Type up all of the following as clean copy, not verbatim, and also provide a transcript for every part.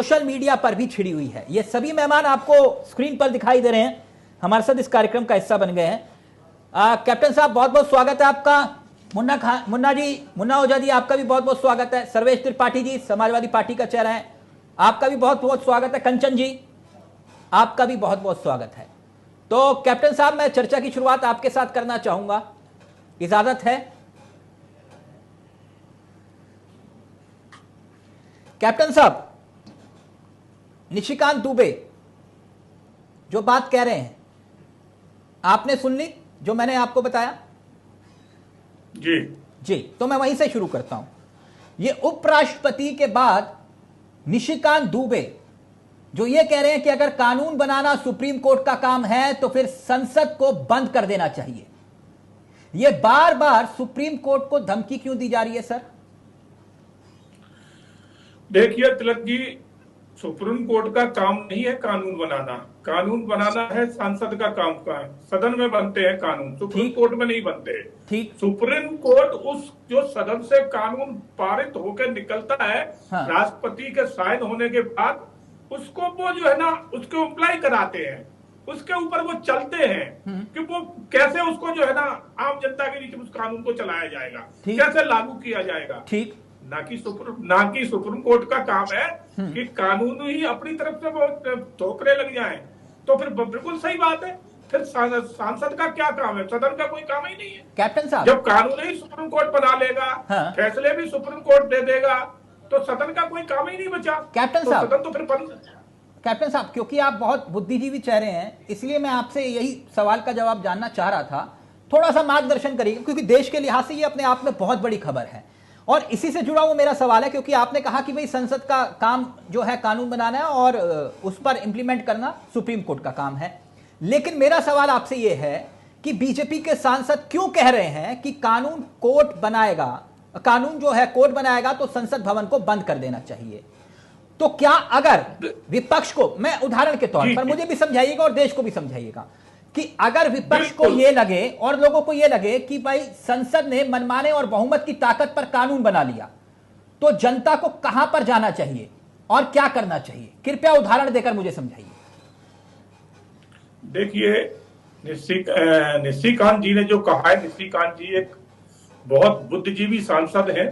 Social media पर भी छिड़ी हुई है। ये सभी मेहमान आपको स्क्रीन पर दिखाई दे रहे हैं, हमारे साथ इस कार्यक्रम का हिस्सा बन गए हैं। कैप्टन साहब बहुत बहुत स्वागत है आपका। मुन्ना ओझा जी आपका भी बहुत बहुत स्वागत है। सर्वेश त्रिपाठी जी समाजवादी पार्टी का चेहरा है, आपका भी बहुत बहुत स्वागत है। कंचन जी आपका भी बहुत बहुत स्वागत है। तो कैप्टन साहब मैं चर्चा की शुरुआत आपके साथ करना चाहूंगा, इजाजत है? कैप्टन साहब, निशिकांत दुबे जो बात कह रहे हैं आपने सुन ली जो मैंने आपको बताया? जी, तो मैं वहीं से शुरू करता हूं। ये उपराष्ट्रपति के बाद निशिकांत दुबे जो ये कह रहे हैं कि अगर कानून बनाना सुप्रीम कोर्ट का काम है तो फिर संसद को बंद कर देना चाहिए। ये बार बार सुप्रीम कोर्ट को धमकी क्यों दी जा रही है सर? देखिए तिलक जी, सुप्रीम कोर्ट का काम नहीं है कानून बनाना। कानून बनाना है सांसद का काम का है। सदन में बनते हैं कानून, सुप्रीम कोर्ट में नहीं बनते। ठीक, सुप्रीम कोर्ट उस जो सदन से कानून पारित होकर निकलता है, हाँ। राष्ट्रपति के साइन होने के बाद उसको वो जो है ना उसको अप्लाई कराते हैं, उसके ऊपर वो चलते हैं कि वो कैसे उसको जो है ना आम जनता के बीच उस कानून को चलाया जाएगा, कैसे लागू किया जाएगा। ठीक, ना कि सुप्रीम कोर्ट का काम है कि कानून ही अपनी तरफ से वो ठोकरे लग जाए। तो फिर बिल्कुल सही बात है, फिर सांसद का क्या काम है? सदन का कोई काम ही नहीं है। कैप्टन साहब, जब कानून ही सुप्रीम कोर्ट बना लेगा, हाँ। फैसले भी सुप्रीम कोर्ट दे देगा, तो सदन का कोई काम ही नहीं बचा। कैप्टन साहब, सदन तो फिर बंद। कैप्टन साहब, क्योंकि आप बहुत बुद्धिजीवी चेहरे हैं, इसलिए मैं आपसे यही सवाल का जवाब जानना चाह रहा था। थोड़ा सा मार्गदर्शन करिए, क्योंकि देश के लिहाज से ये अपने आप में बहुत बड़ी खबर है और इसी से जुड़ा हुआ मेरा सवाल है। क्योंकि आपने कहा कि भाई संसद का काम जो है कानून बनाना है और उस पर इंप्लीमेंट करना सुप्रीम कोर्ट का काम है, लेकिन मेरा सवाल आपसे यह है कि बीजेपी के सांसद क्यों कह रहे हैं कि कानून कोर्ट बनाएगा, कानून जो है कोर्ट बनाएगा तो संसद भवन को बंद कर देना चाहिए। तो क्या अगर विपक्ष को, मैं उदाहरण के तौर पर, मुझे भी समझाइएगा और देश को भी समझाइएगा, कि अगर विपक्ष को यह लगे और लोगों को यह लगे कि भाई संसद ने मनमाने और बहुमत की ताकत पर कानून बना लिया, तो जनता को कहां पर जाना चाहिए और क्या करना चाहिए? कृपया उदाहरण देकर मुझे समझाइए। देखिए, निशिकांत जी ने जो कहा है, निशिकांत जी एक बहुत बुद्धिजीवी सांसद है।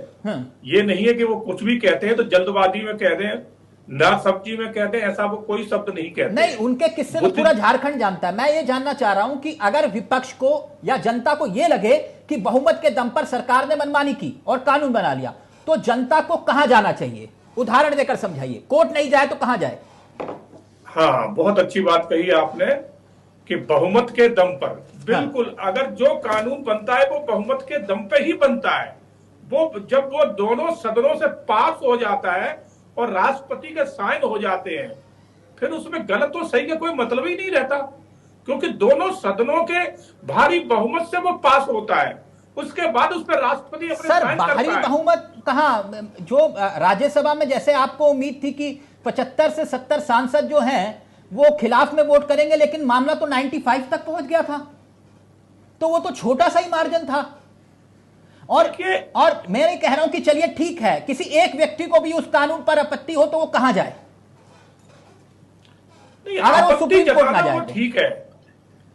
ये नहीं है कि वो कुछ भी कहते हैं तो जल्दबाजी में कह रहे हैं, ना सब्जी में कहते हैं, ऐसा वो कोई शब्द नहीं कहते। नहीं, उनके किस्से में पूरा झारखंड जानता है। मैं ये जानना चाह रहा हूं कि अगर विपक्ष को या जनता को ये लगे कि बहुमत के दम पर सरकार ने मनमानी की और कानून बना लिया, तो जनता को कहां जाना चाहिए? उदाहरण देकर समझाइए। कोर्ट नहीं जाए तो कहां जाए? हाँ, बहुत अच्छी बात कही आपने कि बहुमत के दम पर, बिल्कुल। हाँ। अगर जो कानून बनता है वो बहुमत के दम पे ही बनता है। वो जब वो दोनों सदनों से पास हो जाता है और राष्ट्रपति के साइन हो जाते हैं, फिर उसमें गलत और सही का कोई मतलब ही नहीं रहता, क्योंकि दोनों सदनों के भारी बहुमत से वो पास होता है। उसके बाद उस पर राष्ट्रपति अपने साइन करता है। भारी बहुमत कहां? जो राज्यसभा में जैसे आपको उम्मीद थी कि 75 से 70 सांसद जो हैं वो खिलाफ में वोट करेंगे, लेकिन मामला तो 95 तक पहुंच गया था, तो वो तो छोटा सा ही मार्जिन था। और मैं नहीं कह रहा हूं कि चलिए ठीक है, किसी एक व्यक्ति को भी उस कानून पर आपत्ति हो तो वो कहां जाए? अगर वो सुप्रीम कोर्ट ना जाए, ठीक है,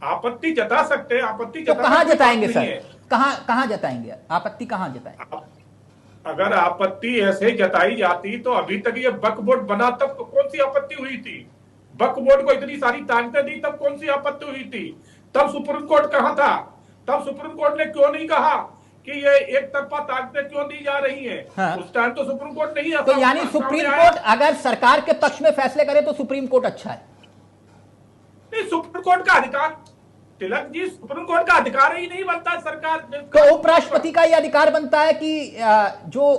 आपत्ति जता सकते हैं, आपत्ति तो कहां जताएंगे सर? कहां जताएंगे आपत्ति? कहां जताएंगे? अगर आपत्ति ऐसे जताई जाती तो अभी तक ये वक्फ बोर्ड बना तब तो कौन सी आपत्ति हुई थी? वक्फ बोर्ड को इतनी सारी ताकतें दी तब कौन सी आपत्ति हुई थी? तब सुप्रीम कोर्ट कहां था? तब सुप्रीम कोर्ट ने क्यों नहीं कहा कि ये एक तरफा ताकतें क्यों दी जा रही हैं? हाँ। उस टाइम तो सुप्रीम कोर्ट नहीं आता। तो यानी सुप्रीम कोर्ट अगर सरकार के पक्ष में फैसले करे तो सुप्रीम कोर्ट अच्छा है? नहीं, सुप्रीम कोर्ट का अधिकार, तिलक जी, सुप्रीम कोर्ट का अधिकार ही नहीं बनता सरकार। तो उपराष्ट्रपति का यह अधिकार बनता है कि जो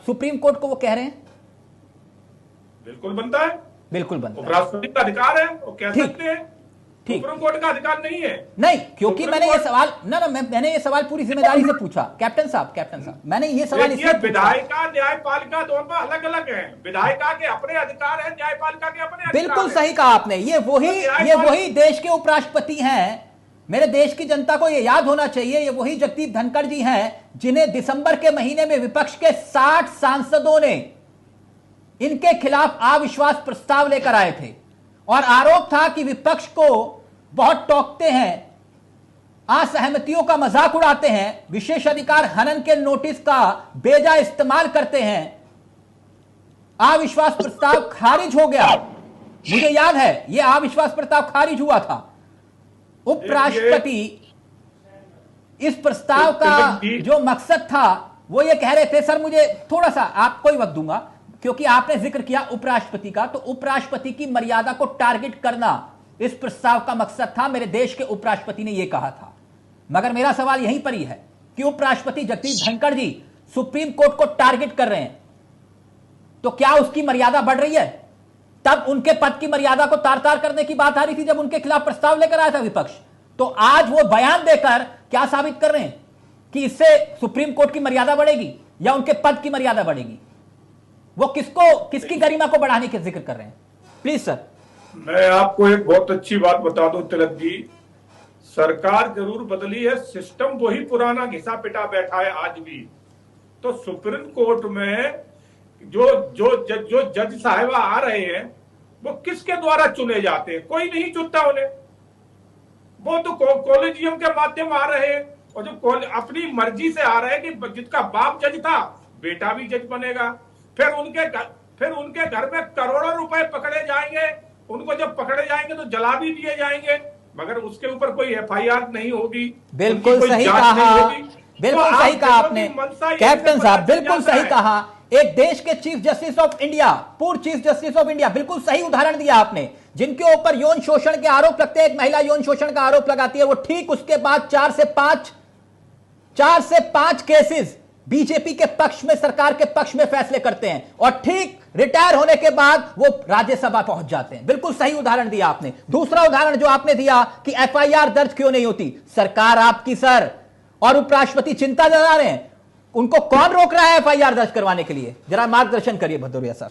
सुप्रीम कोर्ट को वो कह रहे हैं? बिल्कुल बनता है, बिल्कुल बनता है। उपराष्ट्रपति का अधिकार है, वो कह सकते हैं। सुप्रीम कोर्ट का अधिकार नहीं है। नहीं, क्योंकि मैंने ये सवाल मैंने ये सवाल पूरी जिम्मेदारी से पूछा। कैप्टन साहब, मैंने ये सवाल इसलिए पूछा। विधायिका न्यायपालिका दोनों अलग अलग हैं। विधायिका के अपने अधिकार हैं, न्यायपालिका के अपने अधिकार। बिल्कुल सही कहा आपने। ये वही देश के उपराष्ट्रपति हैं। मेरे देश की जनता को ये याद होना चाहिए, ये वही जगदीप धनखड़ जी हैं जिन्हें दिसंबर के महीने में विपक्ष के 60 सांसदों ने इनके खिलाफ अविश्वास प्रस्ताव लेकर आए थे और आरोप था कि विपक्ष को बहुत टोकते हैं, असहमतियों का मजाक उड़ाते हैं, विशेषाधिकार हनन के नोटिस का बेजा इस्तेमाल करते हैं। अविश्वास प्रस्ताव खारिज हो गया। मुझे याद है यह अविश्वास प्रस्ताव खारिज हुआ था। उपराष्ट्रपति इस प्रस्ताव का जो मकसद था वो ये कह रहे थे, सर मुझे थोड़ा सा आपको ही वक्त दूंगा क्योंकि आपने जिक्र किया उपराष्ट्रपति का, तो उपराष्ट्रपति की मर्यादा को टारगेट करना इस प्रस्ताव का मकसद था। मेरे देश के उपराष्ट्रपति ने यह कहा था। मगर मेरा सवाल यहीं पर ही है कि उपराष्ट्रपति जगदीप धनखड़ जी सुप्रीम कोर्ट को टारगेट कर रहे हैं, तो क्या उसकी मर्यादा बढ़ रही है? तब उनके पद की मर्यादा को तार तार करने की बात आ रही थी जब उनके खिलाफ प्रस्ताव लेकर आया था विपक्ष। तो आज वो बयान देकर क्या साबित कर रहे हैं कि इससे सुप्रीम कोर्ट की मर्यादा बढ़ेगी या उनके पद की मर्यादा बढ़ेगी? वो किसकी गरिमा को बढ़ाने के जिक्र कर रहे हैं? Please sir. मैं आपको एक बहुत अच्छी बात बता दूं तिलक जी, सरकार जरूर बदली है, सिस्टम वही पुराना घिसा पिटा बैठा है आज भी। तो सुप्रीम कोर्ट में जो जज साहिबा आ रहे हैं वो किसके द्वारा चुने जाते हैं? कोई नहीं चुनता उन्हें। वो तो कॉलेजियम के माध्यम आ रहे हैं और जो अपनी मर्जी से आ रहे हैं कि जिसका बाप जज था बेटा भी जज बनेगा। फिर उनके घर में करोड़ों रुपए पकड़े जाएंगे, उनको जब पकड़े जाएंगे तो जला भी दिए जाएंगे, मगर उसके ऊपर कोई एफआईआर नहीं होगी। बिल्कुल सही कहा, बिल्कुल सही कहा आपने कैप्टन साहब, बिल्कुल सही कहा। एक देश के चीफ जस्टिस ऑफ इंडिया, पूर्व चीफ जस्टिस ऑफ इंडिया, बिल्कुल सही उदाहरण दिया आपने, जिनके ऊपर यौन शोषण के आरोप लगते हैं। एक महिला यौन शोषण का आरोप लगाती है, वो ठीक उसके बाद 4 से 5 केसेस बीजेपी के पक्ष में, सरकार के पक्ष में फैसले करते हैं और ठीक रिटायर होने के बाद वो राज्यसभा पहुंच जाते हैं। बिल्कुल सही उदाहरण दिया आपने। दूसरा उदाहरण जो आपने दिया कि एफआईआर दर्ज क्यों नहीं होती, सरकार आपकी सर और उपराष्ट्रपति चिंता जता रहे हैं, उनको कौन रोक रहा है एफआईआर दर्ज करवाने के लिए? जरा मार्गदर्शन करिए भदौरिया सर।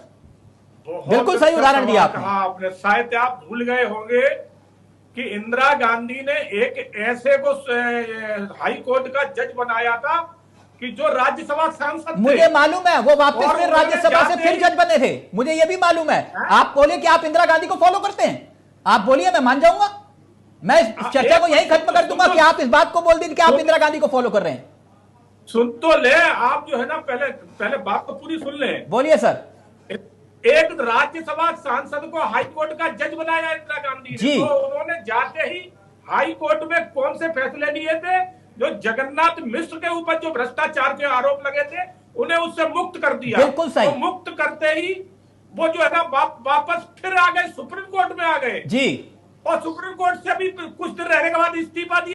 बिल्कुल सही उदाहरण दिया आपने। शायद आप भूल गए होंगे कि इंदिरा गांधी ने एक ऐसे को हाई कोर्ट का जज बनाया था कि जो राज्यसभा सांसद थे। मुझे मालूम है, वो वापस फिर राज्यसभा से फिर जज बने थे, मुझे ये भी मालूम है। आप बोले कि आप इंदिरा गांधी को फॉलो करते हैं, आप बोलिए, मैं मान जाऊंगा। मैं इस चर्चा को यही खत्म कर दूंगा कि आप इस बात को बोल दीजिए कि आप इंदिरा गांधी को फॉलो कर रहे हैं। सुन तो ले, आप जो है ना पहले बात तो पूरी सुन ले। बोलिए सर। एक राज्यसभा सांसद को हाई कोर्ट का जज बनाया इंदिरा गांधी ने, तो उन्होंने जाते ही हाई कोर्ट में कौन से फैसले लिए थे? जो जगन्नाथ मिश्र के ऊपर जो भ्रष्टाचार के आरोप लगे थे उन्हें उससे मुक्त कर दिया। बिल्कुल सही। तो मुक्त करते ही वो जो है ना वापस फिर आ गए, सुप्रीम कोर्ट में आ गए जी, और सुप्रीम कोर्ट से भी कुछ दिन रहने के बाद इस्तीफा दिया।